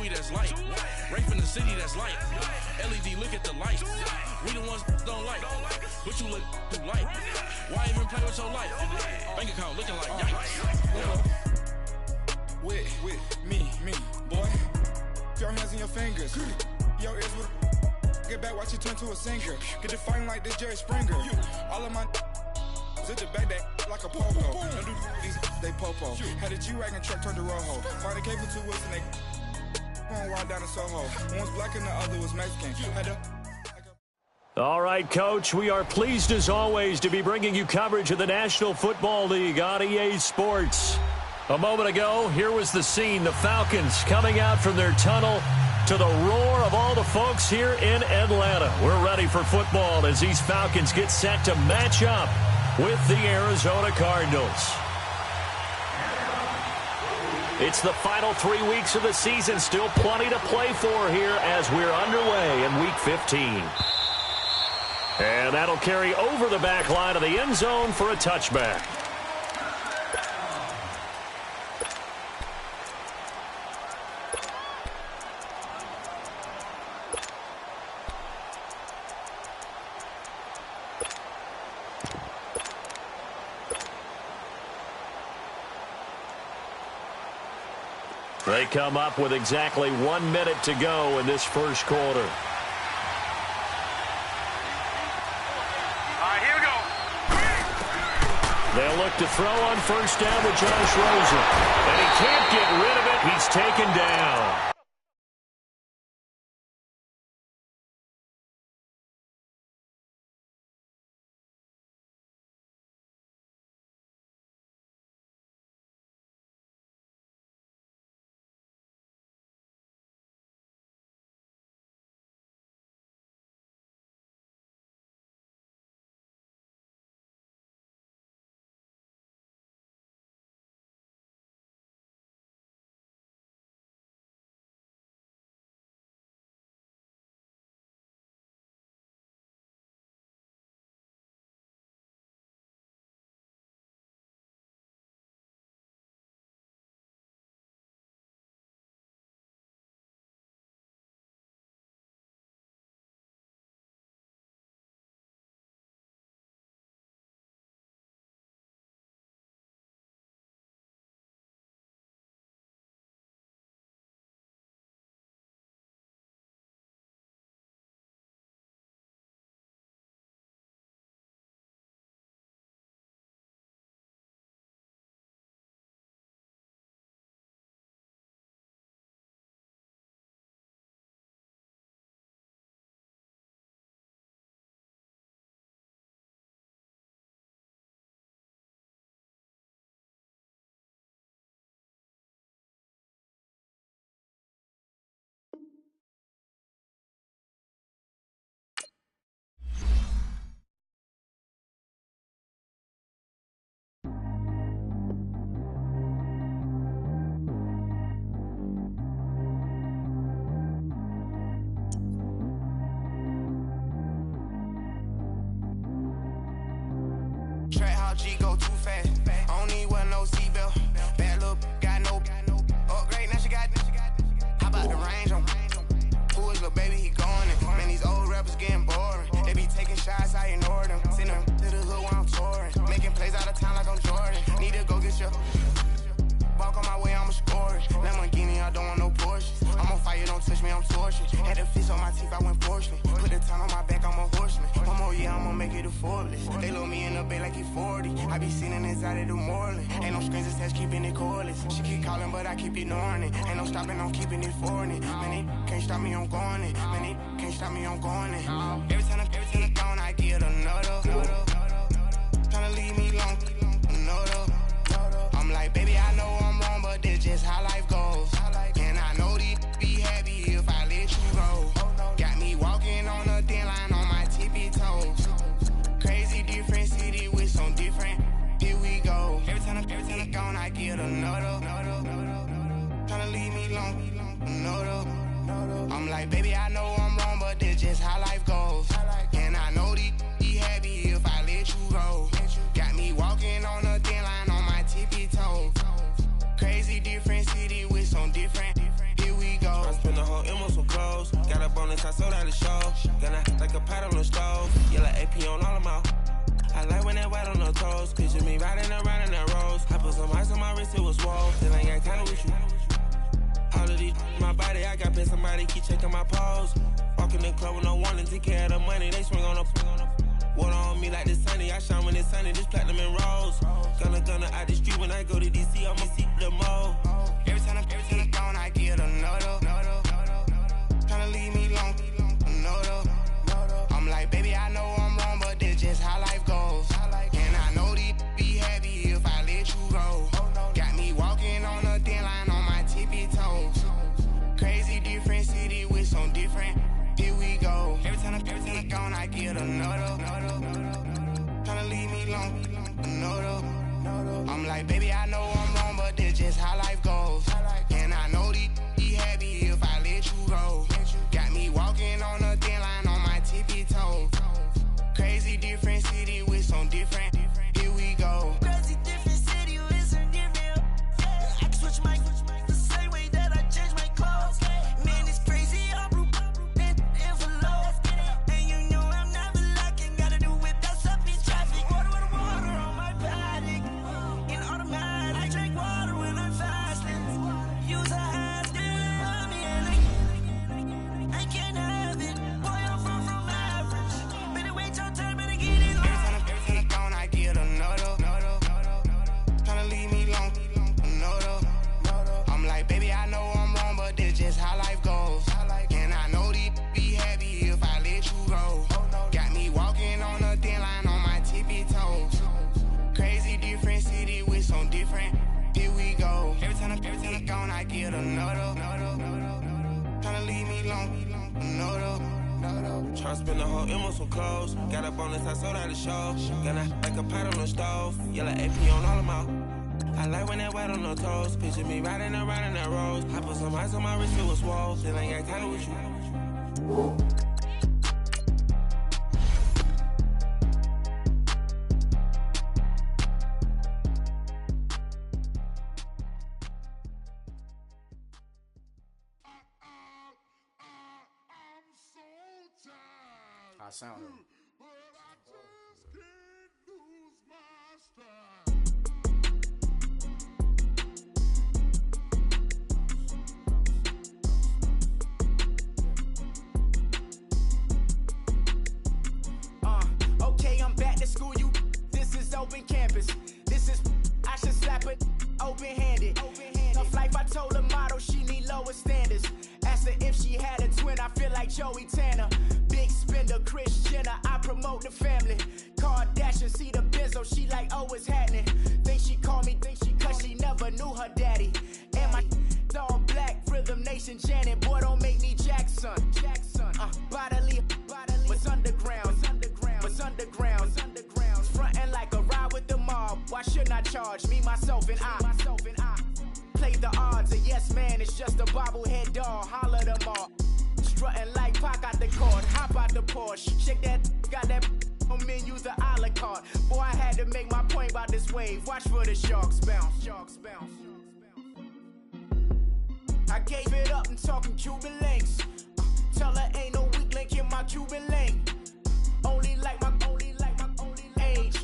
that's light. Right from the city that's light. LED, look at the light. We the ones don't like. But you look too light. Why even play with your life? Bank account looking like yikes. With me, boy. Your hands and your fingers. Your ears with get back, watch you turn to a singer. Get the fighting like this Jerry Springer. All of my sit the back that like a popo. Don't do these, they popo. Had a G-Wagon truck turned to Rojo. Find a cable 2 wheels and they going wild down in Soho. One was black and the other was Mexican. All right, Coach, we are pleased as always to be bringing you coverage of the National Football League on EA Sports. A moment ago, here was the scene. The Falcons coming out from their tunnel to the roar of all the folks here in Atlanta. We're ready for football as these Falcons get set to match up with the Arizona Cardinals. It's the final 3 weeks of the season. Still plenty to play for here as we're underway in Week 15. And that'll carry over the back line of the end zone for a touchback. They come up with exactly 1 minute to go in this first quarter. They'll look to throw on first down with Josh Rosen. And he can't get rid of it. He's taken down. G go too fast. I don't need wear no seatbelt. Bad look, got no upgrade. Now she got. How about the range on? Who is little baby? He going in. Man, these old rappers getting boring. They be taking shots, I ignore them. Send them to the hood while I'm touring. Making plays out of town like I'm Jordan. Need to go get your. Walk on my way, I'ma score it. Lamborghini, I don't want no Porsches. I'm on fire, don't touch me, I'm tortured. Had the fish on my teeth, I went porcelain. Put the time on my back, I'm a horseman. One more year, I'ma make it a Forbes. They load me in the bay like he 40. I be seen inside of the Moreland. Ain't no strings attached, keeping it cordless. She keep calling, but I keep ignoring it. Ain't no stopping, I'm keeping it foreign it. Man, they can't stop me, I'm going it. Man, they can't stop me, I'm going it. Every time I'm gone, I get another. Tryna leave me long, another. I'm like, baby, I know I'm wrong, but that's just how life goes. And I know these be happy if I let you go. Got me walking on a thin line on my tippy toes. Crazy different city with some different. Here we go. Every time I'm gone, I get another. Tryna leave me long, another. I'm like, baby, I know I'm wrong, but that's just how life goes. And I know these be happy if I let you go. Got me walking on a thin line on my tippy toes. Crazy different city with some different. Here we go. I sold out the show. Gonna like a pot on the stove. Yeah, like AP on all of my. I like when that white on the toes. Picture me riding around in that rose. I put some ice on my wrist, it was swole. Then I got kinda with you. All of these, my body, I got paid somebody keep checking my pose. Walking in the club with no warning, take care of the money. They swing on the water on me like the sunny. I shine when it's sunny, this platinum and rose. Gonna out the street when I go to DC, I'ma see the mo. Every time I'm gone, I get another. Tryna leave me alone, another. I'm like, baby, I know I'm wrong, but this just how life goes. And I know these be happy if I let you go. Got me walking on a thin line on my tippy toes. Crazy different city with some different. Here we go. Every time I'm gone, I get another. Tryna leave me alone, another. I'm like, baby, I know I'm wrong, but this just how life goes. And I know these be happy if I let you go. Got me walking on a thin line on my tippy toes. Crazy different city with some different. Here we go. Crazy different city with some different. I can switch my the same way that I change my clothes. Man, it's crazy. I'm envelope. And you know I'm never lacking. Gotta do it. That's up in traffic. Water on my paddock. In automatic. I drink water when I'm fasting. Use a hat. I can't have it. Boy, I'm far from average. Better wait your turn, better get it on. Every time I'm gone, I get another. Tryna leave me alone, another. I'm like, baby, I know I'm wrong, but this just how life goes. And I know these be happy if I let you go. Got me walking on a thin line on my tippy toes. Crazy different city with some different. Here we go. Every time I'm gone, I get another. Tryna leave me alone, another. Tryna spend the whole M on some clothes. Got up on this, I sold out the show. Gonna like a pot on the stove. Yeah, like AP on all of my. I like when that white on the toes. Picture me riding around in that rose. I put some ice on my wrist, it was swole. Then I got kinda with you. I sound it. Okay, I'm back to school, you. This is open campus. This is, I should slap it open-handed. Tough life, I told her model she need lower standards. Asked her if she had a twin, I feel like Joey Tanner. Big spender, Kris Jenner, I promote the family. Kardashian, see the Benzo, she like, oh, it's happening. Think she called me, cause she never knew her daddy. And my all black, Rhythm Nation, Janet, boy, don't make me Jackson. Bodily, was underground. Frontin' like a ride with the mob. Why shouldn't I charge me, myself, and I? Play the odds, a yes man, it's just a bobblehead doll. Holler them all. Strutting like Pac out the court, hop out the Porsche. Shake that, got that on menu, the a la carte. Boy, I had to make my point about this wave. Watch for the sharks bounce. I gave it up and talking Cuban links. Tell her ain't no weak link in my Cuban link. Only like my age.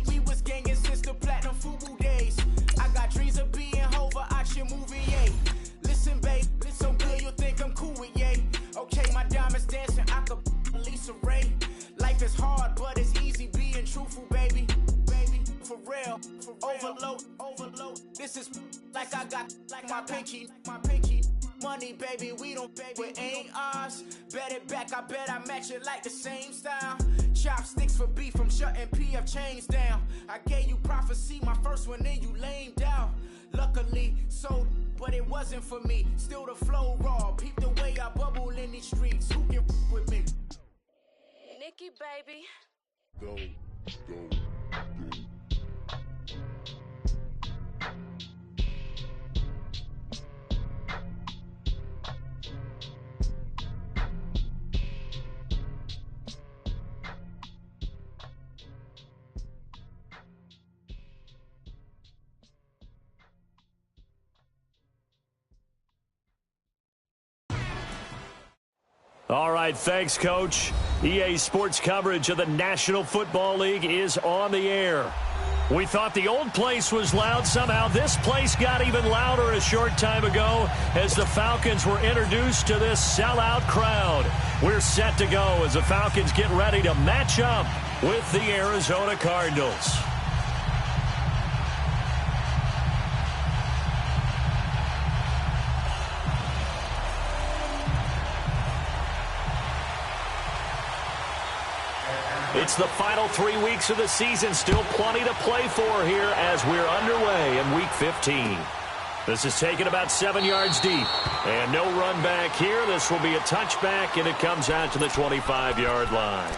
We was gangin' since the platinum FUBU days. I got dreams of being Hova, I should movie, yay. Listen, babe, so good you think I'm cool with yay. Okay, my diamonds dancing, I could Lisa Ray. Life is hard, but it's easy being truthful, baby. For real, overload. This is like I got like my pinky. Money, baby, we don't pay, it ain't ours. Bet it back, I bet I match it like the same style. Chopsticks for beef, I'm shutting PF chains down. I gave you prophecy, my first one, then you lamed out. Luckily, so, but it wasn't for me. Still the flow raw, peep the way I bubble in these streets. Who can with me? Nikki, baby. Go. All right, thanks, Coach. EA Sports coverage of the National Football League is on the air. We thought the old place was loud. Somehow this place got even louder a short time ago as the Falcons were introduced to this sellout crowd. We're set to go as the Falcons get ready to match up with the Arizona Cardinals. It's the final 3 weeks of the season. Still plenty to play for here as we're underway in Week 15. This is taken about 7 yards deep. And no run back here. This will be a touchback, and it comes out to the 25-yard line.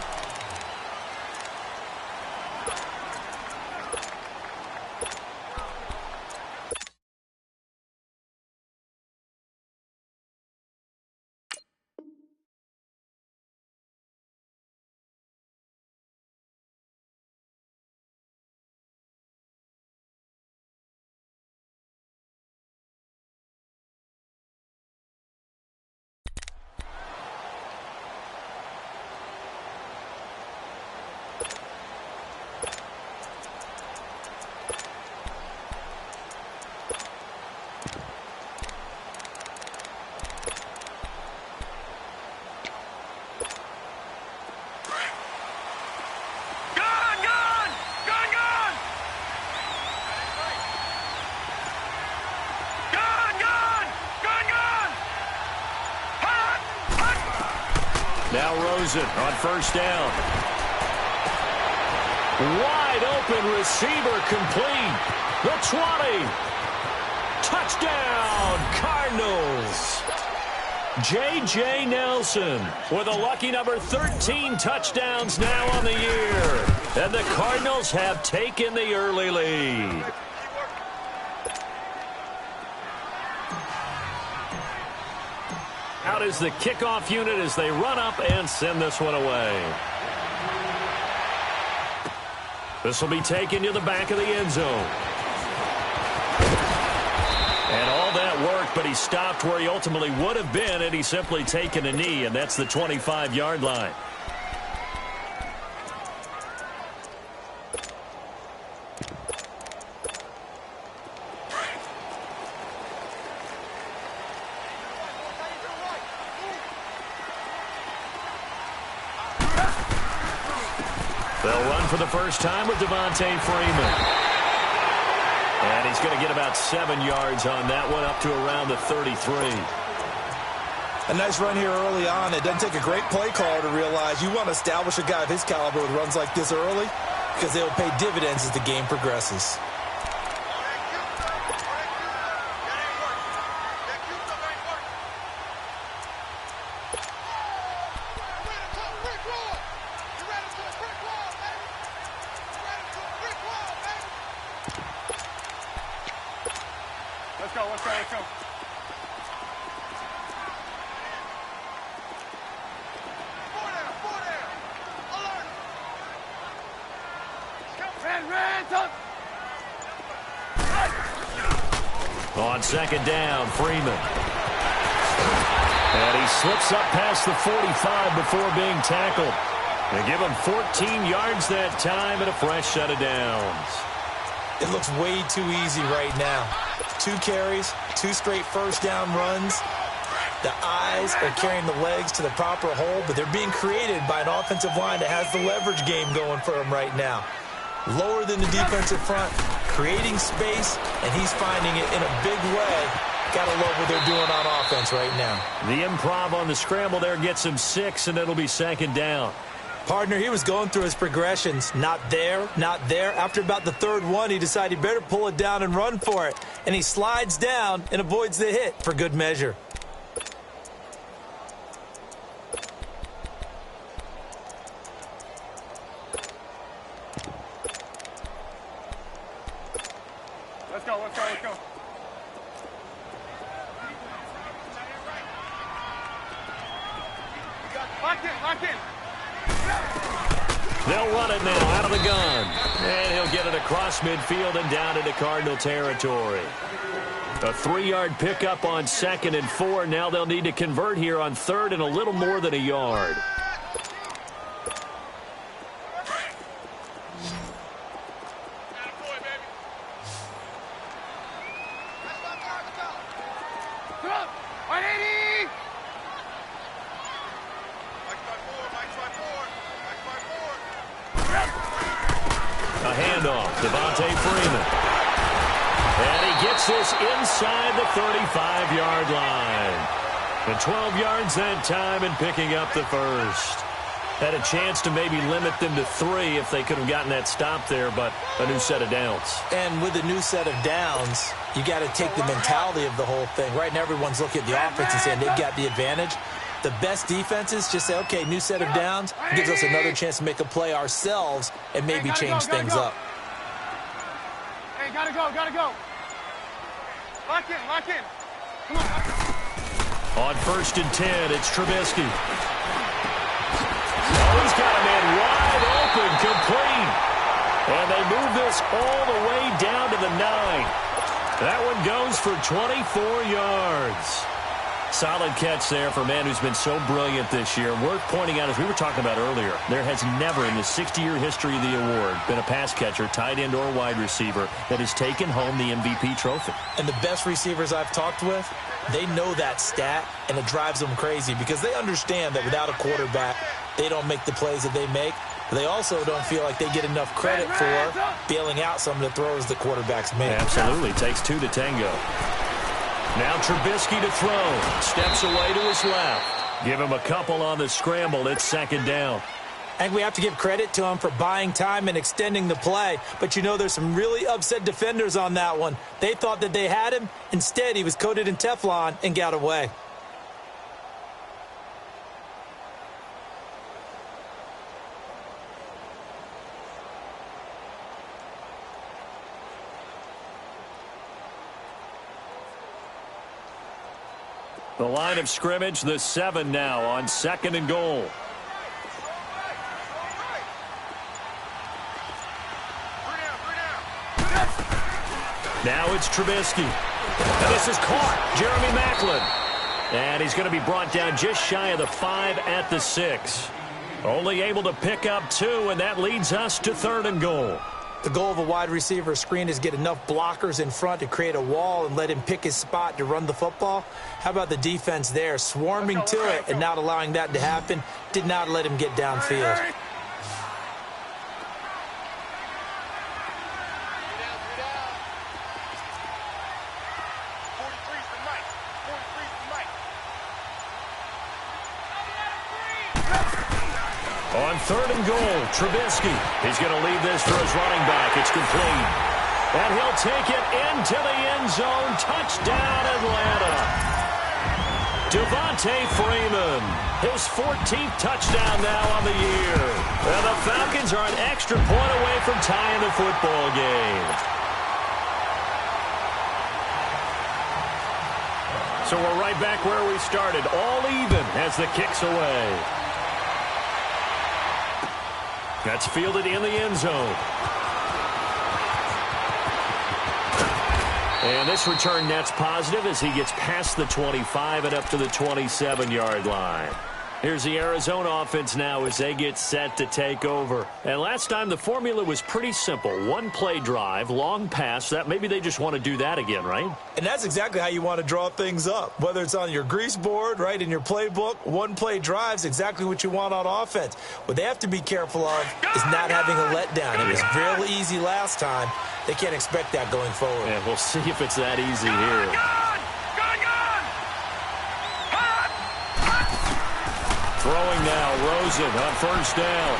Now Rosen on first down. Wide open receiver complete. The 20. Touchdown, Cardinals. J.J. Nelson with a lucky number 13 touchdowns now on the year. And the Cardinals have taken the early lead. Out is the kickoff unit as they run up and send this one away. This will be taken to the back of the end zone. And all that work, but he stopped where he ultimately would have been had he simply taken a knee, and that's the 25-yard line. They'll run for the first time with Devontae Freeman. And he's going to get about 7 yards on that one, up to around the 33. A nice run here early on. It doesn't take a great play caller to realize you want to establish a guy of his caliber with runs like this early because they will pay dividends as the game progresses. Let's go. On second down, Freeman. And he slips up past the 45 before being tackled. They give him 14 yards that time and a fresh set of downs. It looks way too easy right now. 2 carries, 2 straight first down runs. The eyes are carrying the legs to the proper hole, but they're being created by an offensive line that has the leverage game going for him right now. Lower than the defensive front, creating space, and he's finding it in a big way. Gotta love what they're doing on offense right now. The improv on the scramble there gets him 6, and it'll be second down. Partner, he was going through his progressions. Not there, not there. After about the third one, he decided he better pull it down and run for it. And he slides down and avoids the hit for good measure. Let's go. Lock in. They'll run it now out of the gun. And he'll get it across midfield and down into Cardinal territory. A 3-yard pickup on 2nd and 4. Now they'll need to convert here on 3rd and a little more than a yard. A handoff, Devontae Freeman. And he gets this inside the 35-yard line. And 12 yards that time and picking up the first. Had a chance to maybe limit them to 3 if they could have gotten that stop there, but a new set of downs. And with a new set of downs, you got to take the mentality of the whole thing. Right now, everyone's looking at the offense and saying they've got the advantage. The best defenses just say, okay, new set of downs. It gives us another chance to make a play ourselves and maybe change things up. Hey, gotta go. Lock in. Come on. On 1st and 10, it's Trubisky. Oh, he's got a man wide open, complete. And they move this all the way down to the 9. That one goes for 24 yards. Solid catch there for a man who's been so brilliant this year. Worth pointing out, as we were talking about earlier, there has never in the 60-year history of the award been a pass catcher, tight end or wide receiver that has taken home the MVP trophy. And the best receivers I've talked with, they know that stat, and it drives them crazy because they understand that without a quarterback, they don't make the plays that they make. But they also don't feel like they get enough credit for bailing out some of the throws the quarterbacks make. Absolutely. Takes 2 to tango. Now Trubisky to throw. Steps away to his left. Give him a couple on the scramble. It's 2nd down. I think we have to give credit to him for buying time and extending the play. But you know there's some really upset defenders on that one. They thought that they had him. Instead, he was coated in Teflon and got away. The line of scrimmage, the 7 now on 2nd and goal. Now it's Trubisky. And this is caught. Jeremy Maclin. And he's going to be brought down just shy of the 5 at the 6. Only able to pick up 2, and that leads us to 3rd and goal. The goal of a wide receiver screen is get enough blockers in front to create a wall and let him pick his spot to run the football. How about the defense there? Swarming to it and not allowing that to happen. Did not let him get downfield. On 3rd and goal, Trubisky. He's going to leave this for his running back. It's complete. And he'll take it into the end zone. Touchdown, Atlanta. Devontae Freeman. His 14th touchdown now on the year. And the Falcons are an extra point away from tying the football game. So we're right back where we started. All even as the kick's away. That's fielded in the end zone. And this return net's positive as he gets past the 25 and up to the 27-yard line. Here's the Arizona offense now as they get set to take over. And last time the formula was pretty simple. One play drive, long pass. That maybe they just want to do that again, right? And that's exactly how you want to draw things up. Whether it's on your grease board, right, in your playbook, one play drive is exactly what you want on offense. What they have to be careful of is not having a letdown. It was really easy last time. They can't expect that going forward. Yeah, we'll see if it's that easy here. Throwing now, Rosen on 1st down.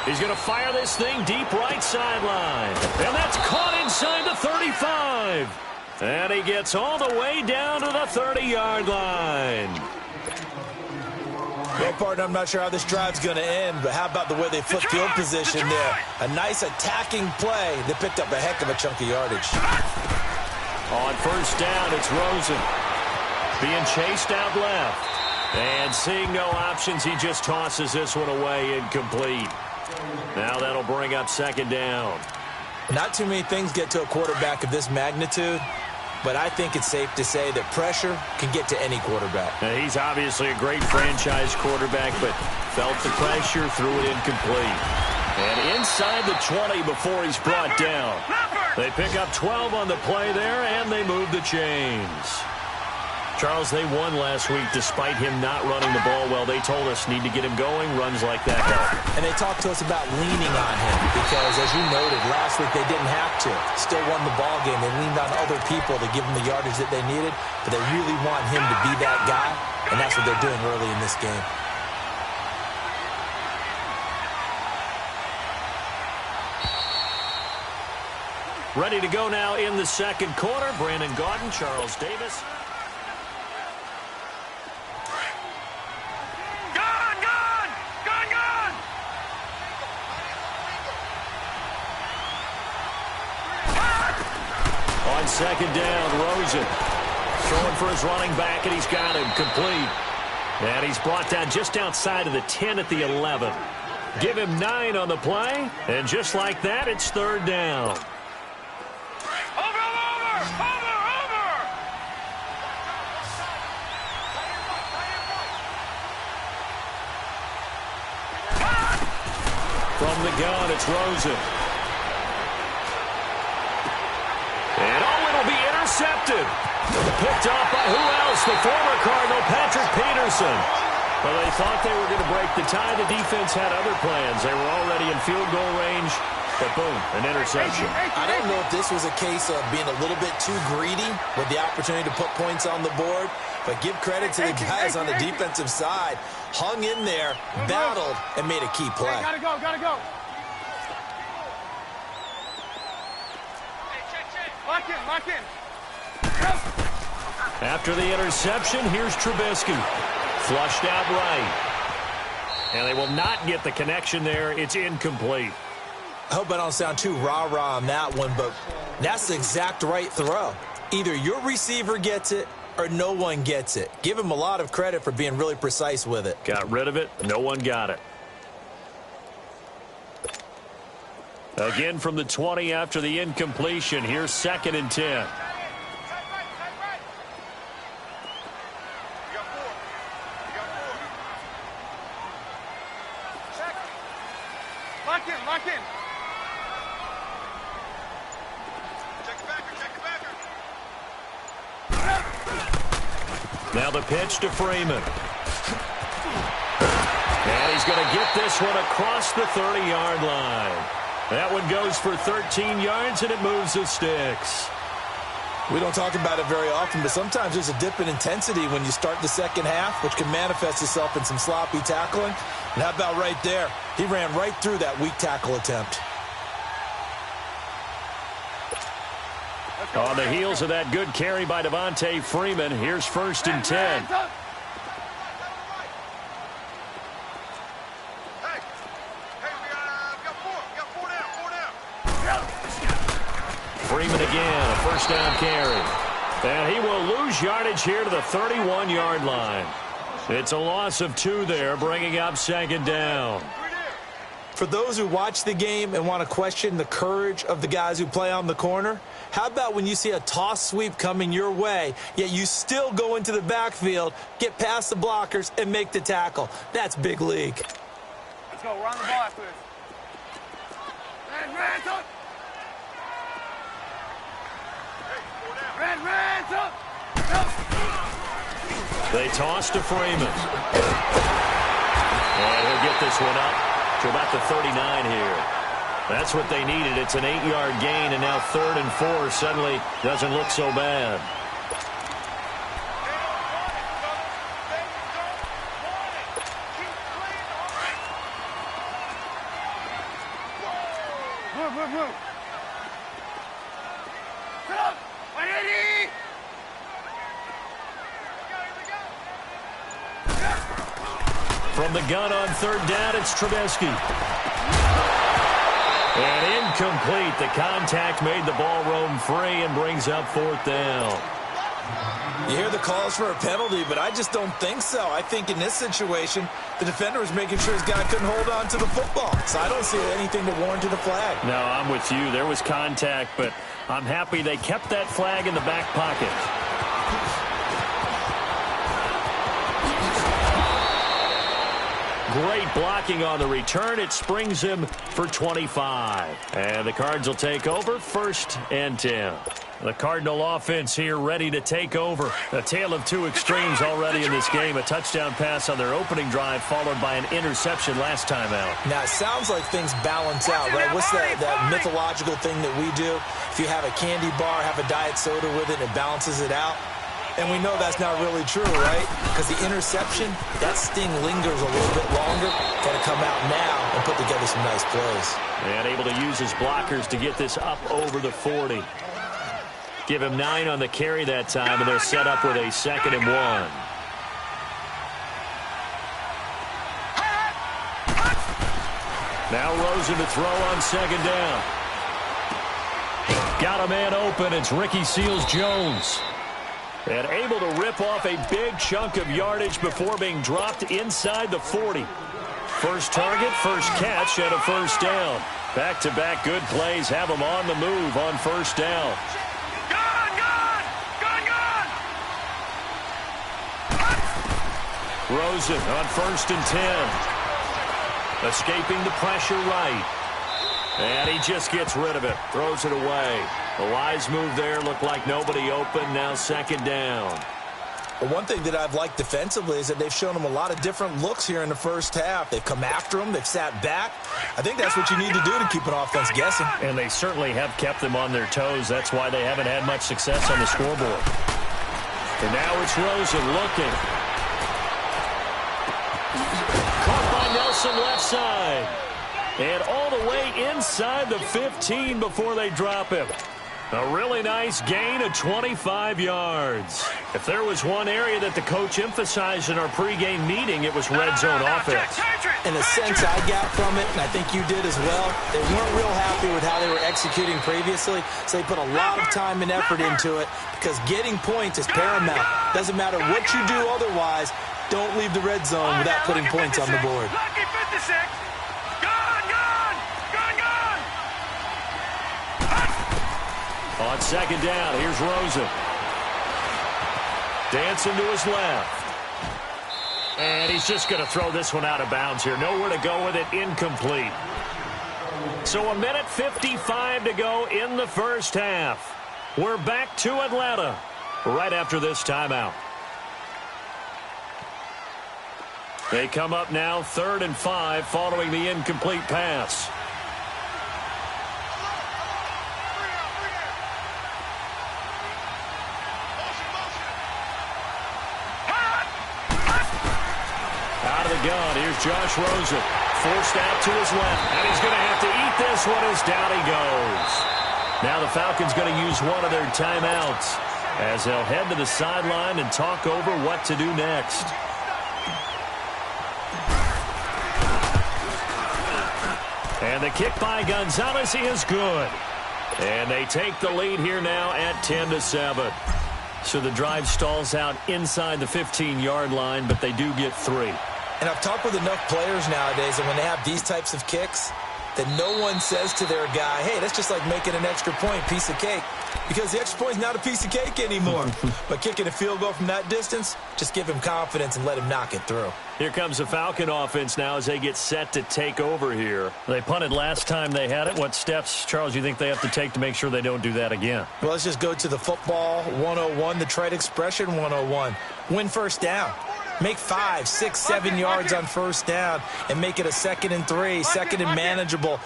He's going to fire this thing deep right sideline. And that's caught inside the 35. And he gets all the way down to the 30-yard line. Well, partner, I'm not sure how this drive's going to end, but how about the way they flip field position there? A nice attacking play. They picked up a heck of a chunk of yardage. On 1st down, it's Rosen. Being chased out left. And seeing no options, he just tosses this one away incomplete. Now that'll bring up 2nd down. Not too many things get to a quarterback of this magnitude, but I think it's safe to say that pressure can get to any quarterback. Now, he's obviously a great franchise quarterback, but felt the pressure, threw it incomplete. And inside the 20 before he's brought down. They pick up 12 on the play there, and they move the chains. Charles, they won last week despite him not running the ball well. They told us need to get him going. Runs like that help. And they talked to us about leaning on him because, as you noted, last week they didn't have to. Still won the ball game. They leaned on other people to give them the yardage that they needed, but they really want him to be that guy, and that's what they're doing early in this game. Ready to go now in the second quarter. Brandon Gaudin, Charles Davis. On second down, Rosen throwing for his running back, and he's got him complete. And he's brought down just outside of the 10 at the 11. Give him 9 on the play, and just like that, it's third down. From the gun, it's Rosen. And it'll be intercepted. Picked off by who else? The former Cardinal, Patrick Peterson. Well, they thought they were going to break the tie. The defense had other plans. They were already in field goal range, but boom, an interception. I don't know if this was a case of being a little bit too greedy with the opportunity to put points on the board, but give credit to the guys on the defensive side. Hung in there, battled, and made a key play. Gotta go, gotta go. Lock in, lock in. After the interception, here's Trubisky. Flushed out right. And they will not get the connection there. It's incomplete. I hope I don't sound too rah-rah on that one, but that's the exact right throw. Either your receiver gets it or no one gets it. Give him a lot of credit for being really precise with it. Got rid of it. No one got it. Again from the 20 after the incompletion. Here's 2nd and 10. Lock in, lock in. Now the pitch to Freeman. And he's going to get this one across the 30-yard line. That one goes for 13 yards, and it moves the sticks. We don't talk about it very often, but sometimes there's a dip in intensity when you start the second half, which can manifest itself in some sloppy tackling. And how about right there? He ran right through that weak tackle attempt. On the heels of that good carry by Devontae Freeman, here's 1st and 10. Freeman again, a 1st down carry. And he will lose yardage here to the 31-yard line. It's a loss of 2 there, bringing up 2nd down. For those who watch the game and want to question the courage of the guys who play on the corner, how about when you see a toss sweep coming your way, yet you still go into the backfield, get past the blockers, and make the tackle? That's big league. Let's go. We're on the ball after this. They toss to Freeman. And he'll get this one up to about the 39 here. That's what they needed. It's an 8-yard gain, and now 3rd and 4 suddenly doesn't look so bad. Move. Sit up. 180. From the gun on 3rd down, it's Trubisky. And incomplete. The contact made the ball roam free and brings up 4th down. You hear the calls for a penalty, but I just don't think so. I think in this situation, the defender was making sure his guy couldn't hold on to the football. So I don't see anything to warrant a flag. No, I'm with you. There was contact, but I'm happy they kept that flag in the back pocket. Great blocking on the return. It springs him for 25. And the Cards will take over 1st and 10. The Cardinal offense here ready to take over. A tale of two extremes already in this game. A touchdown pass on their opening drive followed by an interception last time out. Now, it sounds like things balance out, right? What's that mythological thing that we do? If you have a candy bar, have a diet soda with it, it balances it out. And we know that's not really true, right? Because the interception, that sting lingers a little bit longer. Got to come out now and put together some nice plays. And able to use his blockers to get this up over the 40. Give him 9 on the carry that time, and they're set up with a 2nd and 1. Now Rosen to throw on 2nd down. Got a man open. It's Ricky Seals-Jones. And able to rip off a big chunk of yardage before being dropped inside the 40. First target, first catch, and a 1st down. Back-to-back good plays have him on the move on 1st down. Rosen on 1st and 10. Escaping the pressure right. And he just gets rid of it. Throws it away. A wise move there. Looked like nobody open. Now 2nd down. Well, one thing that I've liked defensively is that they've shown him a lot of different looks here in the first half. They've come after him. They've sat back. I think that's what you need to do to keep an offense guessing. And they certainly have kept them on their toes. That's why they haven't had much success on the scoreboard. And now it's Rosen looking. Caught by Nelson left side. And all the way inside the 15 before they drop him. A really nice gain of 25 yards. If there was one area that the coach emphasized in our pregame meeting, it was red zone offense. In a sense I got from it, and I think you did as well, they weren't real happy with how they were executing previously, so they put a lot of time and effort into it because getting points is paramount. Doesn't matter what you do otherwise, don't leave the red zone without putting points on the board. On 2nd down, here's Rosen. Dancing to his left. And he's just going to throw this one out of bounds here. Nowhere to go with it, incomplete. So 1:55 to go in the first half. We're back to Atlanta right after this timeout. They come up now 3rd and 5 following the incomplete pass. Gun. Here's Josh Rosen. Forced out to his left. And he's going to have to eat this one as down he goes. Now the Falcons going to use one of their timeouts as they'll head to the sideline and talk over what to do next. And the kick by Gonzalez is good. And they take the lead here now at 10-7. So the drive stalls out inside the 15-yard line, but they do get 3. And I've talked with enough players nowadays that when they have these types of kicks, that no one says to their guy, hey, that's just like making an extra point, piece of cake. Because the extra point is not a piece of cake anymore. But kicking a field goal from that distance, just give him confidence and let him knock it through. Here comes the Falcon offense now as they get set to take over here. They punted last time they had it. What steps, Charles, do you think they have to take to make sure they don't do that again? Well, let's just go to the football 101, the trite expression 101. Win first down. Make 5, 6, 7 yards on first down and make it a 2nd and 3, 2nd and manageable.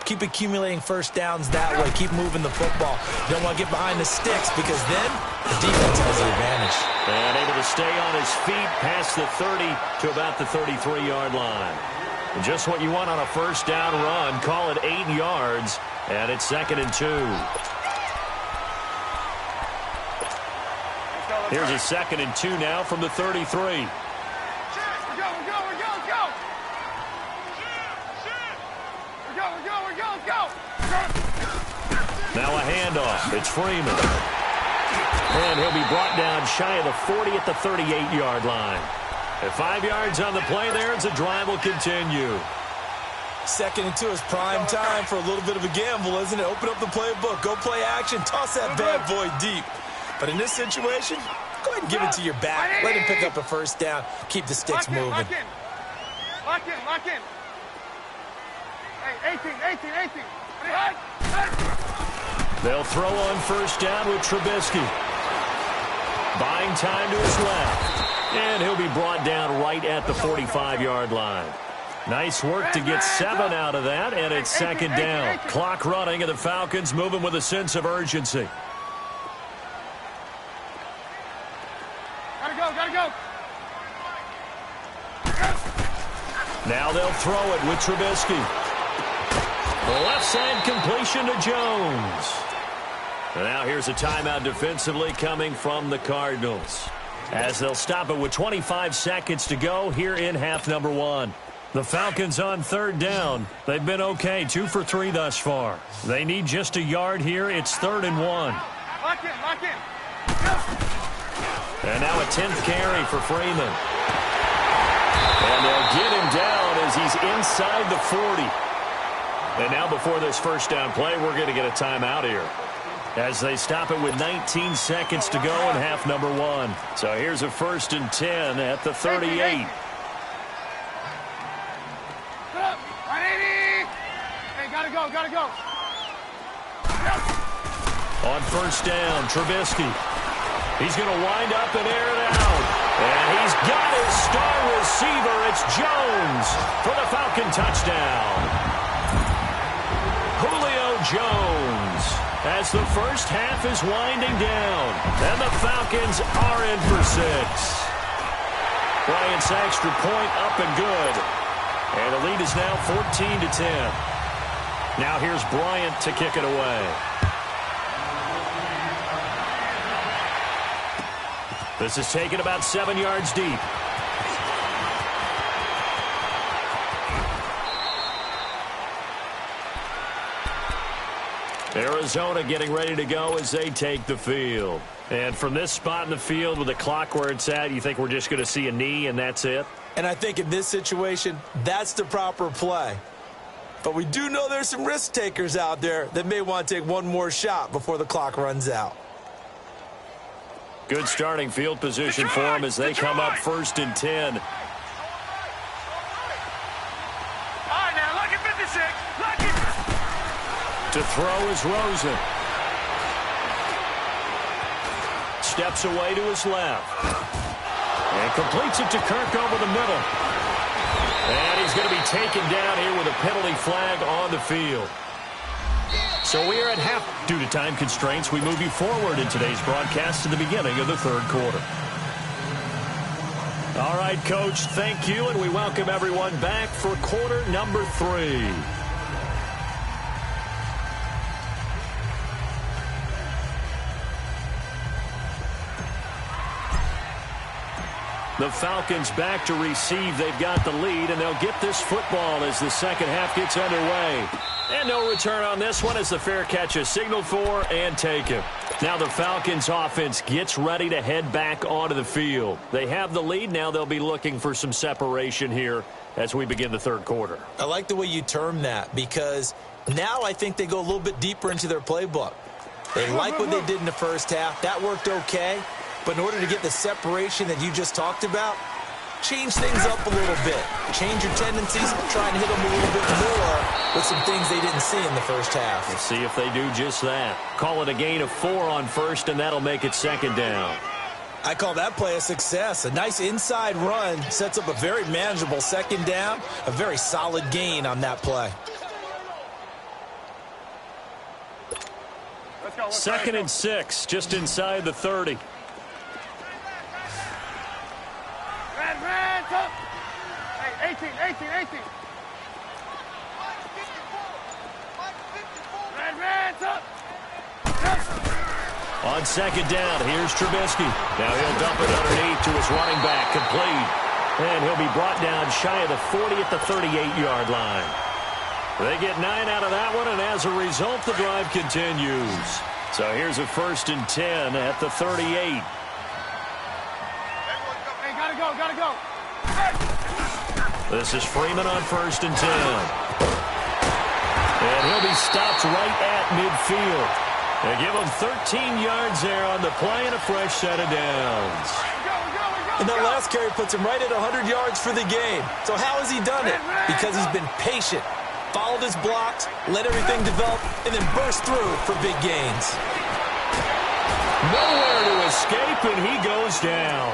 Keep accumulating first downs that way. Keep moving the football. You don't want to get behind the sticks because then the defense has the advantage. And able to stay on his feet past the 30 to about the 33-yard line. And just what you want on a first down run. Call it 8 yards, and it's 2nd and 2. Here's a 2nd and 2 now from the 33. Now a handoff. It's Freeman. And he'll be brought down shy of the 40 at the 38-yard line. At 5 yards on the play there, the drive will continue. 2nd and 2 is prime time for a little bit of a gamble, isn't it? Open up the playbook, go play action, toss that bad boy deep. But in this situation, go ahead and give it to your back. Let him pick up a first down. Keep the sticks moving. Lock in. Hey, 18. They'll throw on first down with Trubisky. Buying time to his left. And he'll be brought down right at the 45-yard line. Nice work to get 7 out of that, and it's 2nd down. Clock running, and the Falcons moving with a sense of urgency. Gotta go. Now they'll throw it with Trubisky. The left side completion to Jones. And now here's a timeout defensively coming from the Cardinals, as they'll stop it with 25 seconds to go here in half number 1. The Falcons on 3rd down. They've been okay, 2 for 3 thus far. They need just a yard here. It's 3rd and 1. Lock in. And now a 10th carry for Freeman. And they'll get him down as he's inside the 40. And now before this first down play, we're going to get a timeout here, as they stop it with 19 seconds to go in half number 1. So here's a 1st and 10 at the 38. Gotta go. On first down, Trubisky. He's going to wind up and air it out. And he's got his star receiver. It's Jones for the Falcon touchdown. Julio Jones, as the first half is winding down. And the Falcons are in for 6. Bryant's extra point up and good. And the lead is now 14-10. Now here's Bryant to kick it away. This is taken about 7 yards deep. Arizona getting ready to go as they take the field. And from this spot in the field with the clock where it's at, you think we're just going to see a knee and that's it? And I think in this situation, that's the proper play. But we do know there's some risk takers out there that may want to take one more shot before the clock runs out. Good starting field position for them as they come up 1st and 10. All right, now, look at 56. Look at. To throw is Rosen. Steps away to his left. And completes it to Kirk over the middle. And he's going to be taken down here with a penalty flag on the field. So we are at half. Due to time constraints, we move you forward in today's broadcast to the beginning of the 3rd quarter. All right, Coach, thank you, and we welcome everyone back for quarter number 3. The Falcons back to receive. They've got the lead, and they'll get this football as the second half gets underway. And no return on this one as the fair catch is signaled for and taken. Now the Falcons offense gets ready to head back onto the field. They have the lead. Now they'll be looking for some separation here as we begin the 3rd quarter. I like the way you term that, because now I think they go a little bit deeper into their playbook. They like what they did in the first half. That worked okay. But in order to get the separation that you just talked about, change things up a little bit. Change your tendencies, try and hit them a little bit more with some things they didn't see in the first half. Let's see if they do just that. Call it a gain of 4 on first, and that'll make it 2nd down. I call that play a success. A nice inside run sets up a very manageable 2nd down, a very solid gain on that play. Let's go. 2nd and 6, just inside the 30. Red, up. Hey, 18. Red, up. On 2nd down, here's Trubisky. Now he'll dump it underneath to his running back, complete. And he'll be brought down shy of the 40 at the 38-yard line. They get 9 out of that one, and as a result, the drive continues. So here's a 1st and 10 at the 38. Hey, gotta go. Hey. This is Freeman on 1st and 10. And he'll be stopped right at midfield. They give him 13 yards there on the play and a fresh set of downs. And that last carry puts him right at 100 yards for the game. So how has he done it? Because he's been patient, followed his blocks, let everything develop, and then burst through for big gains. Nowhere to escape, and he goes down.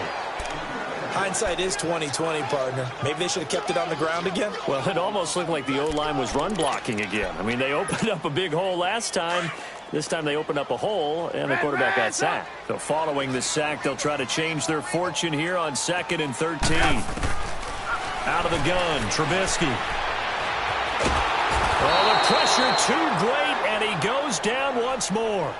Hindsight is 20/20, partner. Maybe they should have kept it on the ground again. Well, it almost looked like the O-line was run blocking again. I mean, they opened up a big hole last time. This time they opened up a hole, and the quarterback got sacked. So following the sack, they'll try to change their fortune here on 2nd and 13. Out of the gun, Trubisky. Oh, the pressure too great, and he goes down once more.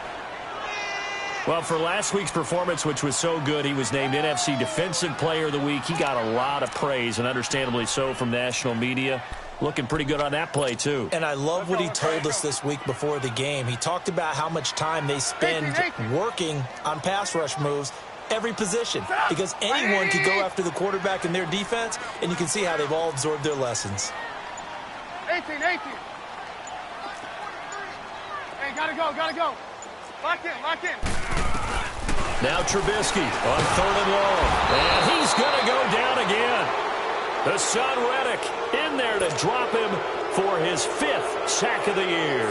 Well, for last week's performance, which was so good, he was named NFC Defensive Player of the Week. He got a lot of praise, and understandably so, from national media. Looking pretty good on that play, too. And I love what he told us this week before the game. He talked about how much time they spend working on pass rush moves, every position, because anyone could go after the quarterback in their defense, and you can see how they've all absorbed their lessons. 18. Hey, gotta go. Lock in. Now Trubisky on 3rd and long. And he's going to go down again. The son Reddick in there to drop him for his 5th sack of the year.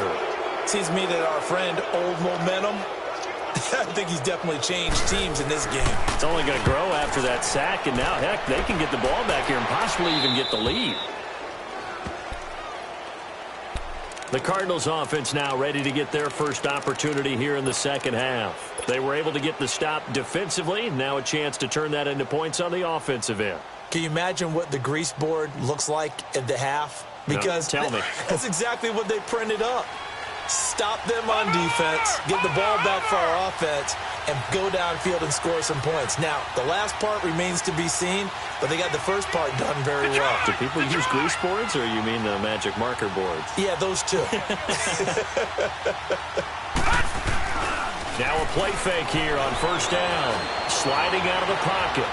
Seems to me that our friend Old Momentum, I think he's definitely changed teams in this game. It's only going to grow after that sack, and now, heck, they can get the ball back here and possibly even get the lead. The Cardinals offense now ready to get their first opportunity here in the second half. They were able to get the stop defensively. Now a chance to turn that into points on the offensive end. Can you imagine what the grease board looks like at the half? Because no, tell me. That's exactly what they printed up. Stop them on defense, get the ball back for our offense, and go downfield and score some points. Now, the last part remains to be seen, but they got the first part done very well. Do people use grease boards, or you mean the magic marker boards? Yeah, those two. Now a play fake here on 1st down. Sliding out of the pocket.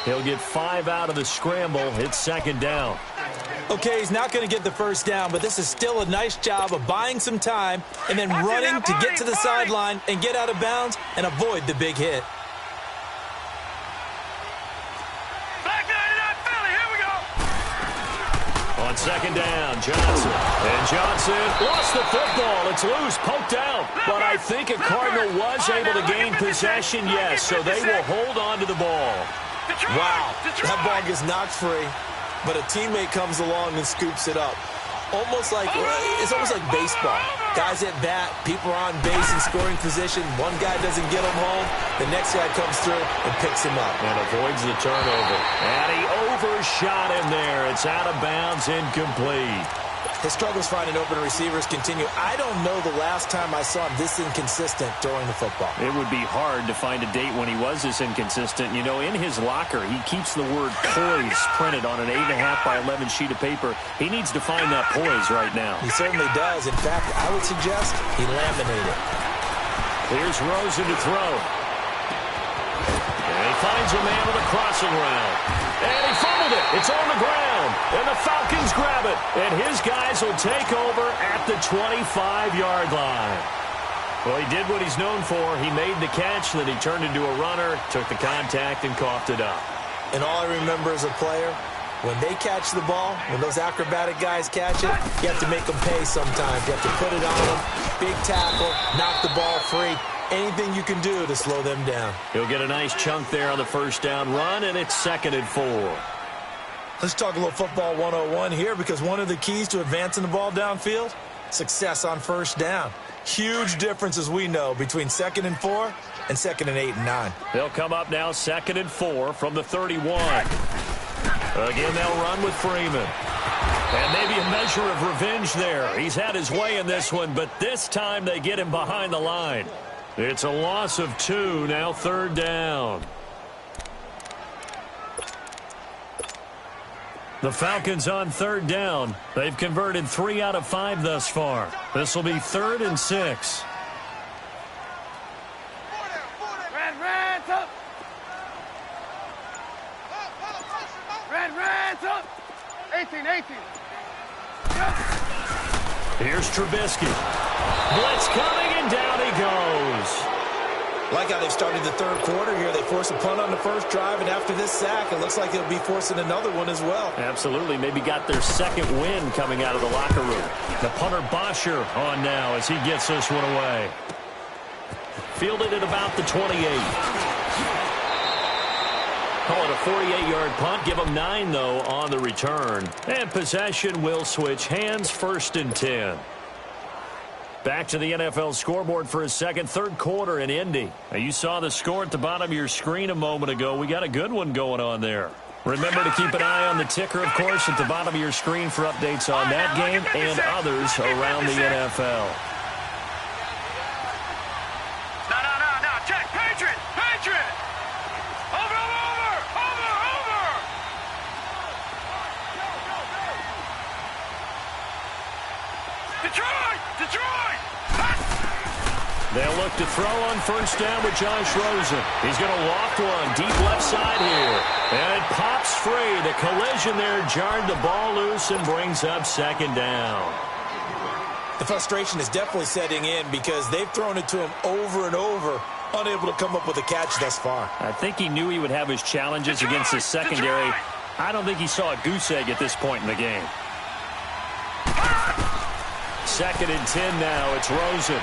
He'll get 5 out of the scramble. It's 2nd down. Okay, he's not going to get the first down, but this is still a nice job of buying some time and then running to get to the sideline and get out of bounds and avoid the big hit. Back 99 Philly, here we go. On 2nd down, Johnson. And Johnson lost the football. It's loose, poked out. But I think a Cardinal was able to gain possession, yes, so they will hold on to the ball. Wow, that ball gets knocked free, but a teammate comes along and scoops it up. It's almost like baseball. Guys at bat, people are on base in scoring position. One guy doesn't get him home. The next guy comes through and picks him up. And avoids the turnover. And he overshot him there. It's out of bounds, incomplete. His struggles finding open receivers continue. I don't know the last time I saw him this inconsistent throwing the football. It would be hard to find a date when he was this inconsistent. You know, in his locker, he keeps the word poise printed on an 8.5 by 11 sheet of paper. He needs to find that poise right now. He certainly does. In fact, I would suggest he laminate it. Here's Rosen to throw. And he finds a man with a crossing route. And he fumbled it. It's on the ground. And the Falcons grab it. And his guys will take over at the 25-yard line. Well, he did what he's known for. He made the catch, then he turned into a runner, took the contact, and coughed it up. And all I remember as a player, when they catch the ball, when those acrobatic guys catch it, you have to make them pay sometimes. You have to put it on them. Big tackle, knock the ball free. Anything you can do to slow them down. He'll get a nice chunk there on the first down run, and it's 2nd and 4. Let's talk a little football 101 here, because one of the keys to advancing the ball downfield, success on first down. Huge difference, as we know, between 2nd and 4 and 2nd and 8 and 9. They'll come up now 2nd and 4 from the 31. Again, they'll run with Freeman. And maybe a measure of revenge there. He's had his way in this one, but this time they get him behind the line. It's a loss of 2, now 3rd down. The Falcons on 3rd down. They've converted 3 out of 5 thus far. This will be 3rd and 6. Red, up. Red, up. 18. Here's Trubisky. Blitz coming, and down he goes. Like how they've started the 3rd quarter here. They force a punt on the first drive, and after this sack, it looks like they'll be forcing another one as well. Absolutely. Maybe got their 2nd win coming out of the locker room. The punter Bosher on now as he gets this one away. Fielded at about the 28. Call it a 48-yard punt. Give them 9, though, on the return. And possession will switch hands, 1st and 10. Back to the NFL scoreboard for a second. 3rd quarter in Indy. Now, you saw the score at the bottom of your screen a moment ago. We got a good one going on there. Remember to keep an eye on the ticker, of course, at the bottom of your screen for updates on that game and others around the NFL. No. Check. Patriot. Over. Detroit. They'll look to throw on 1st down with Josh Rosen. He's going to loft one deep left side here. And it pops free. The collision there jarred the ball loose and brings up 2nd down. The frustration is definitely setting in because they've thrown it to him over and over, unable to come up with a catch thus far. I think he knew he would have his challenges against the secondary. I don't think he saw a goose egg at this point in the game. 2nd and 10 now. It's Rosen.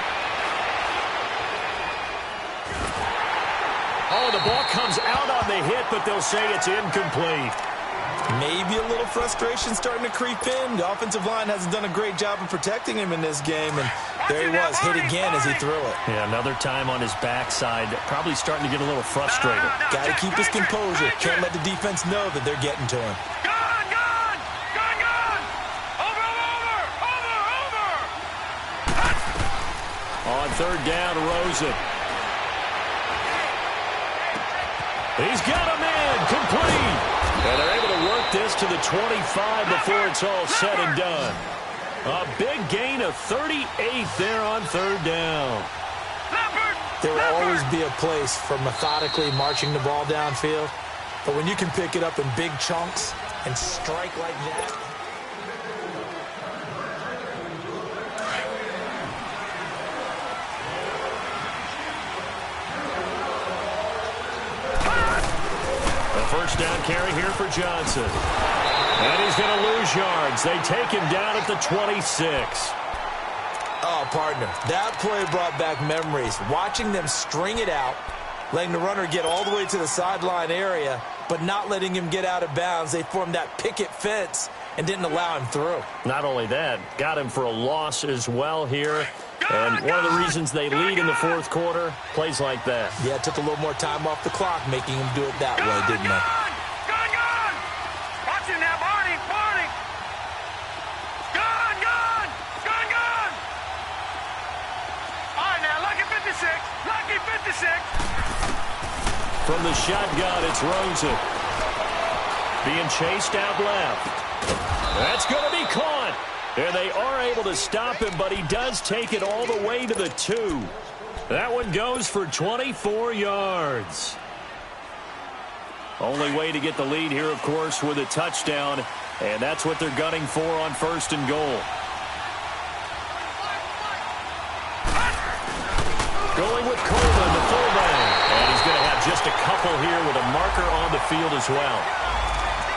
Oh, the ball comes out on the hit, but they'll say it's incomplete. Maybe a little frustration starting to creep in. The offensive line hasn't done a great job of protecting him in this game, and there he was, hit again as he threw it. Yeah, another time on his backside. Probably starting to get a little frustrated. Got to keep his composure. Can't let the defense know that they're getting to him. On 3rd down, Rosen. He's got a man, complete. And they're able to work this to the 25 before it's all said and done. A big gain of 38 there on 3rd down. There will always be a place for methodically marching the ball downfield. But when you can pick it up in big chunks and strike like that. First down carry here for Johnson. And he's going to lose yards. They take him down at the 26. Oh, partner, that play brought back memories. Watching them string it out, letting the runner get all the way to the sideline area, but not letting him get out of bounds. They formed that picket fence and didn't allow him through. Not only that, got him for a loss as well here. And one of the reasons they lead in the 4th quarter, plays like that. Yeah, it took a little more time off the clock, making him do it that way, didn't they? Gone! Watch it now, Barney! Gone! All right, now, lucky 56! From the shotgun, it's Rosen. Being chased out left. That's going to be caught. And they are able to stop him, but he does take it all the way to the 2. That one goes for 24 yards. Only way to get the lead here, of course, with a touchdown. And that's what they're gunning for on 1st and goal. Going with Coleman, the fullback. And he's going to have just a couple here with a marker on the field as well.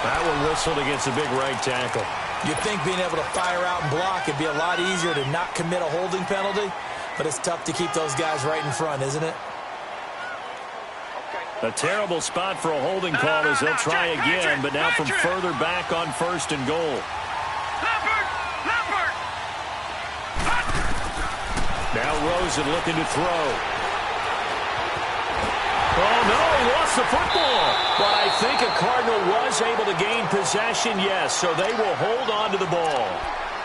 That one whistled against the big right tackle. You'd think being able to fire out and block would be a lot easier to not commit a holding penalty, but it's tough to keep those guys right in front, isn't it? A terrible spot for a holding call as they'll try again, but now from further back on 1st and goal. Now Rosen looking to throw. Oh, no, he lost the football. But I think a Cardinal was able to gain possession, yes, so they will hold on to the ball.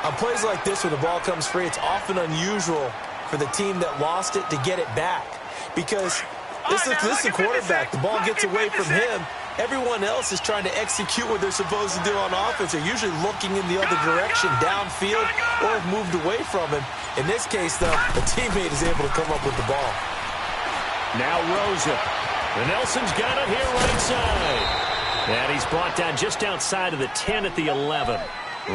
On plays like this where the ball comes free, it's often unusual for the team that lost it to get it back. Because this is a quarterback. The ball gets away from him, Everyone else is trying to execute what they're supposed to do on offense. They're usually looking in the other direction, downfield, or have moved away from him. In this case, though, the teammate is able to come up with the ball. Now Rosen. And Nelson's got it here right side. And he's brought down just outside of the 10 at the 11.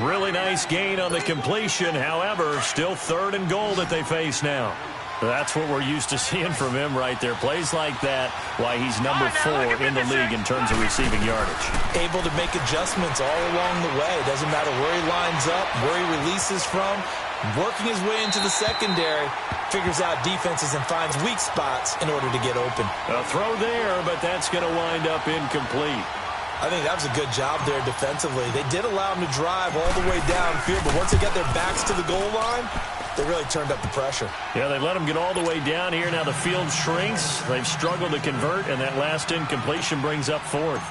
Really nice gain on the completion. However, still 3rd and goal that they face now. That's what we're used to seeing from him right there. Plays like that, why he's number 4 in the league in terms of receiving yardage. Able to make adjustments all along the way. Doesn't matter where he lines up, where he releases from. Working his way into the secondary, figures out defenses and finds weak spots in order to get open. A throw there, but that's going to wind up incomplete. I think that was a good job there defensively. They did allow him to drive all the way downfield, but once they got their backs to the goal line, they really turned up the pressure. Yeah, they let him get all the way down here. Now the field shrinks. They've struggled to convert, and that last incompletion brings up 4th.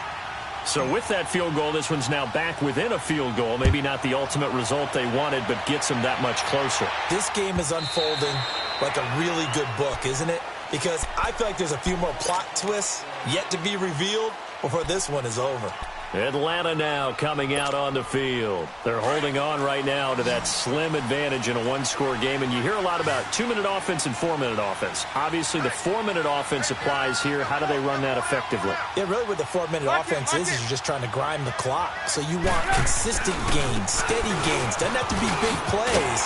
So with that field goal, this one's now back within a field goal. Maybe not the ultimate result they wanted, but gets them that much closer. This game is unfolding like a really good book, isn't it? Because I feel like there's a few more plot twists yet to be revealed before this one is over. Atlanta now coming out on the field. They're holding on right now to that slim advantage in a one-score game. And you hear a lot about 2-minute offense and 4-minute offense. Obviously, the 4-minute offense applies here. How do they run that effectively? Yeah, really what the 4-minute offense is you're just trying to grind the clock. So you want consistent gains, steady gains. Doesn't have to be big plays,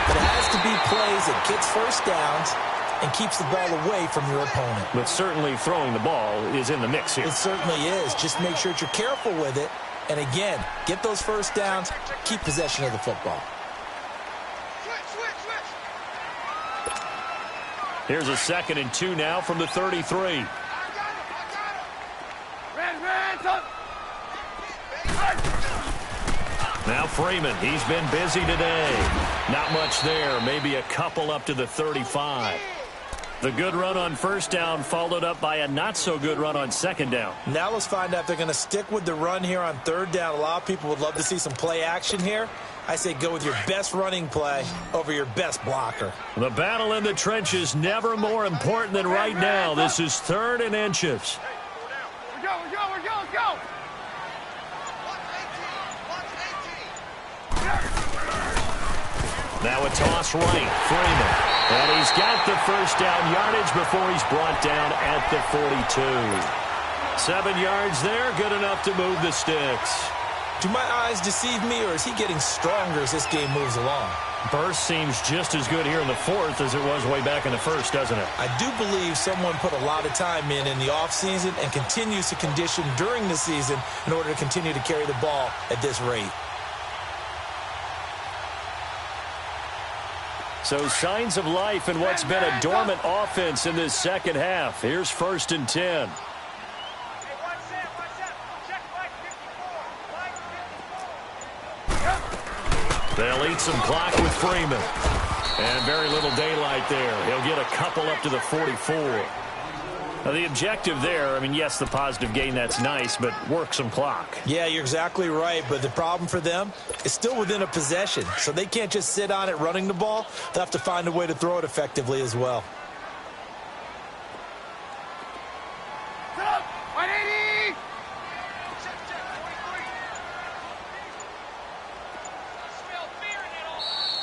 but it has to be plays that gets first downs and keeps the ball away from your opponent. But certainly throwing the ball is in the mix here. It certainly is. Just make sure that you're careful with it. And again, get those first downs, keep possession of the football. Here's a 2nd and 2 now from the 33. Now Freeman, he's been busy today. Not much there, maybe a couple up to the 35. The good run on 1st down followed up by a not-so-good run on 2nd down. Now let's find out if they're going to stick with the run here on 3rd down. A lot of people would love to see some play action here. I say go with your best running play over your best blocker. The battle in the trenches never more important than right now. This is 3rd and inches. We're go. Now a toss right, Freeman. And he's got the 1st down yardage before he's brought down at the 42. 7 yards there, good enough to move the sticks. Do my eyes deceive me, or is he getting stronger as this game moves along? Burst seems just as good here in the 4th as it was way back in the 1st, doesn't it? I do believe someone put a lot of time in the offseason and continues to condition during the season in order to continue to carry the ball at this rate. So signs of life in what's been a dormant offense in this 2nd half. Here's 1st and 10. They'll eat some clock with Freeman. And very little daylight there. He'll get a couple up to the 44. Now, the objective there, I mean, yes, the positive gain, that's nice, but work some clock. Yeah, you're exactly right, but the problem for them is still within a possession, so they can't just sit on it running the ball. They'll have to find a way to throw it effectively as well.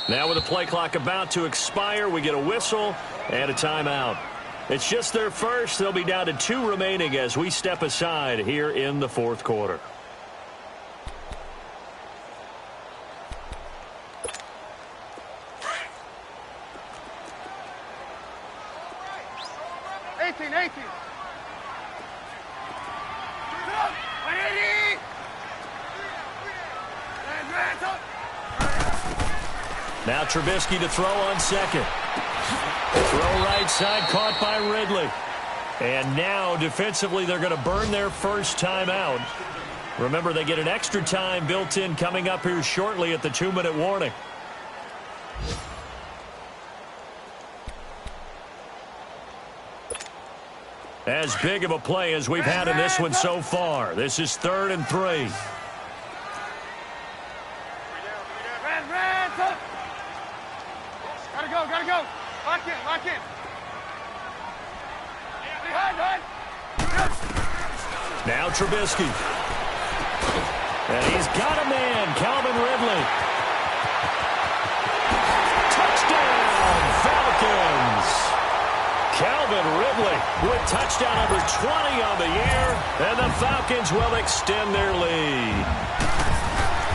Now with the play clock about to expire, we get a whistle and a timeout. It's just their first. They'll be down to 2 remaining as we step aside here in the 4th quarter. Now Trubisky to throw on 2nd. Throw right side, caught by Ridley. And now defensively they're going to burn their first timeout. Remember, they get an extra time built in coming up here shortly at the 2-minute warning. As big of a play as we've had in this one so far. This is 3rd and 3. Gotta go. Lock in. Now Trubisky. And he's got a man, Calvin Ridley. Touchdown, Falcons. Calvin Ridley with touchdown number 20 on the year, and the Falcons will extend their lead.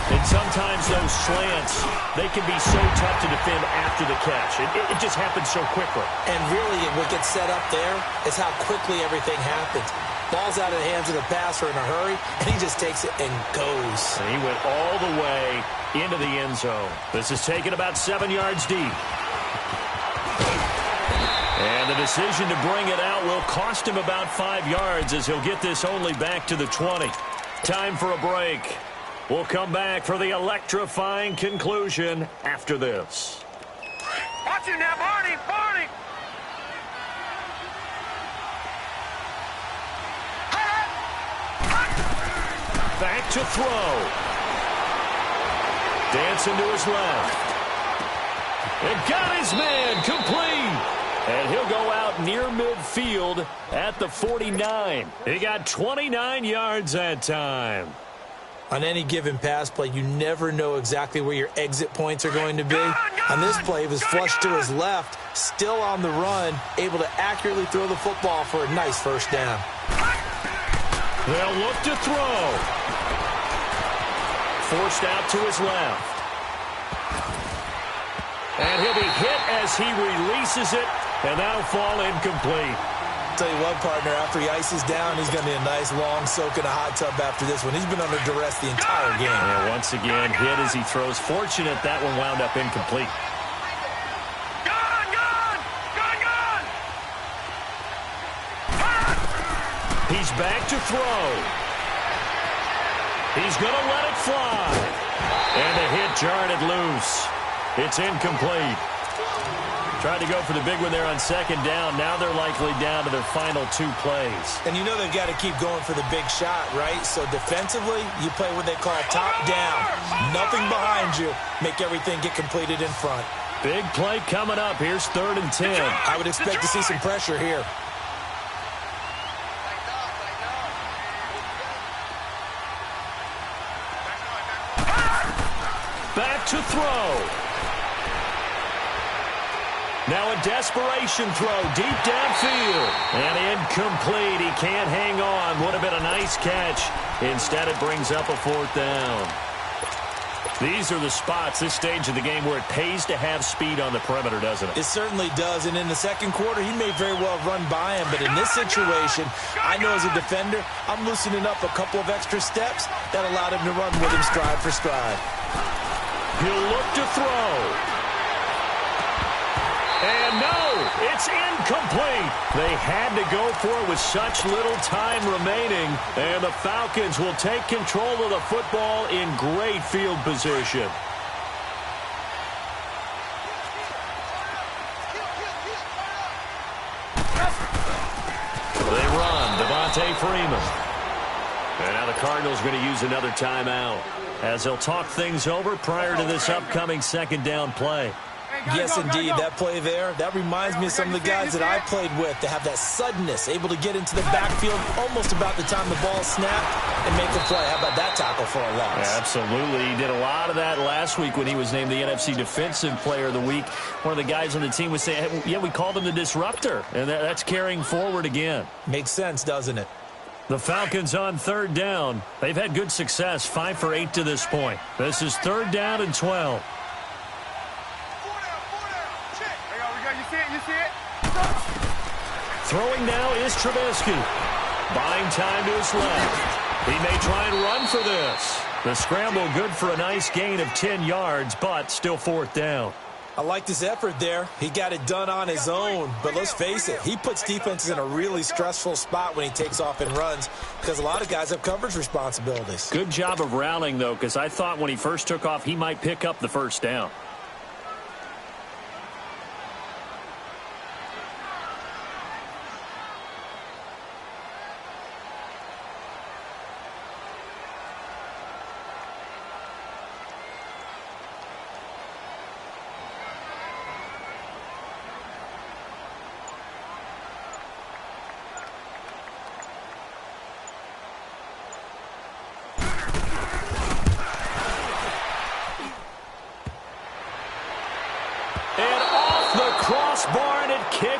And sometimes those slants, they can be so tough to defend after the catch. It just happens so quickly. And really, what gets set up there is how quickly everything happens. Ball's out of the hands of the passer in a hurry, and he just takes it and goes. And he went all the way into the end zone. This is taken about 7 yards deep. And the decision to bring it out will cost him about 5 yards as he'll get this only back to the 20. Time for a break. We'll come back for the electrifying conclusion after this. Watch him now, Barney! Barney! Back to throw. Dancing to his left. And got his man complete. And he'll go out near midfield at the 49. He got 29 yards that time. On any given pass play, you never know exactly where your exit points are going to be. On this play, he was flushed to his left, still on the run, able to accurately throw the football for a nice first down. They'll look to throw. Forced out to his left. And he'll be hit as he releases it, and that'll fall incomplete. Tell you what, partner, after he ices down, he's going to need a nice long soak in a hot tub after this one. He's been under duress the entire game. Yeah, once again, hit as he throws. Fortunate that one wound up incomplete. He's back to throw. He's going to let it fly. And the hit jarred it loose. It's incomplete. Tried to go for the big one there on second down. Now they're likely down to their final 2 plays. And you know they've got to keep going for the big shot, right? So defensively, you play what they call top down. Nothing behind you. Make everything get completed in front. Big play coming up. Here's 3rd and 10. I would expect to see some pressure here. Back to throw. Now a desperation throw deep downfield. And incomplete. He can't hang on. Would have been a nice catch. Instead, it brings up a 4th down. These are the spots, this stage of the game, where it pays to have speed on the perimeter, doesn't it? It certainly does. And in the second quarter, he may very well run by him. But in this situation, I know as a defender, I'm loosening up a couple of extra steps that allowed him to run with him stride for stride. He'll look to throw. And no, it's incomplete. They had to go for it with such little time remaining. And the Falcons will take control of the football in great field position. They run, Devontae Freeman. And now the Cardinals are going to use another timeout as they'll talk things over prior to this upcoming 2nd down play. Yes, indeed. That play there, that reminds me of some of the guys that I played with to have that suddenness, able to get into the backfield almost about the time the ball snapped and make a play. How about that tackle for a loss? Yeah, absolutely. He did a lot of that last week when he was named the NFC Defensive Player of the Week. One of the guys on the team would say, hey, yeah, we called him the disruptor, and that's carrying forward again. Makes sense, doesn't it? The Falcons on 3rd down. They've had good success, 5 for 8 to this point. This is 3rd down and 12. Throwing now is Trubisky. Buying time to his left. He may try and run for this. The scramble good for a nice gain of 10 yards, but still 4th down. I liked his effort there. He got it done on his own. But let's face it, he puts defenses in a really stressful spot when he takes off and runs because a lot of guys have coverage responsibilities. Good job of rallying, though, because I thought when he first took off, he might pick up the 1st down.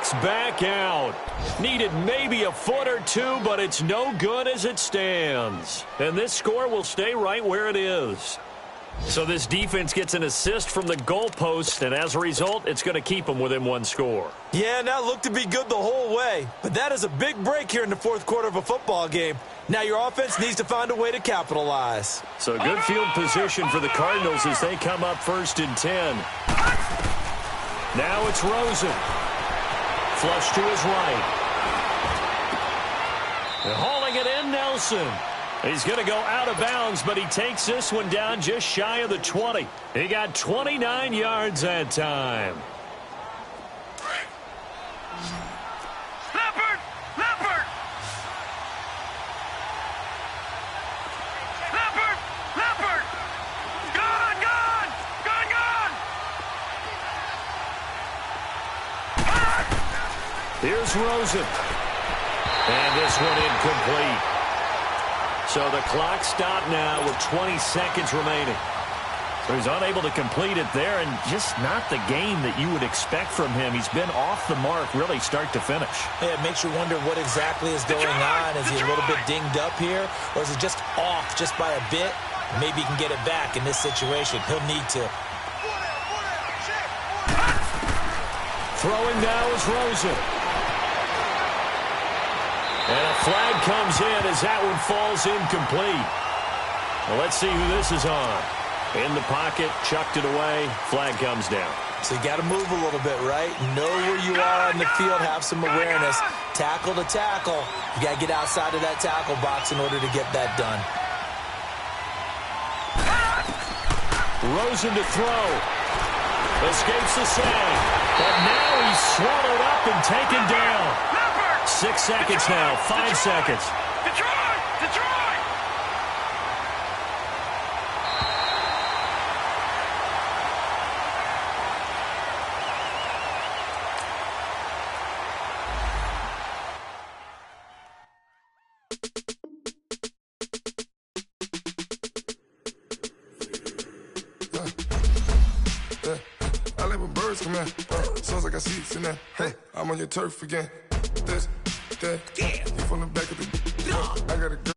kicks back out. Needed maybe a foot or two, but it's no good as it stands. And this score will stay right where it is. So this defense gets an assist from the goalpost, and as a result, it's going to keep them within one score. Yeah, now looked to be good the whole way. But that is a big break here in the fourth quarter of a football game. Now your offense needs to find a way to capitalize. So good field position for the Cardinals as they come up 1st and 10. Now it's Rosen. Flush to his right. And hauling it in, Nelson. He's going to go out of bounds, but he takes this one down just shy of the 20. He got 29 yards that time. Leopard! Leopard! Leopard! Leopard! Gone! Gone! Gone! Gone! Here's Rosen. And this one incomplete. So the clock stopped now with 20 seconds remaining. So he's unable to complete it there, and just not the game that you would expect from him. He's been off the mark really start to finish. Yeah, it makes you wonder what exactly is going on. Is he a little bit dinged up here, or is he just off just by a bit? Maybe he can get it back in this situation. He'll need to. Throwing now is Rosen. And a flag comes in as that one falls incomplete. Well, let's see who this is on. In the pocket, chucked it away, flag comes down. So you got to move a little bit, right? Know where you are on the field, have some awareness. Tackle to tackle. You got to get outside of that tackle box in order to get that done. Rosen to throw. Escapes the sag. But now he's swallowed up and taken down. 6 seconds now. 5 seconds. Detroit! Detroit! I like when birds come in. Sounds like I see seats in there. Hey, I'm on your turf again. This, that, you from the back of the. I got a girl.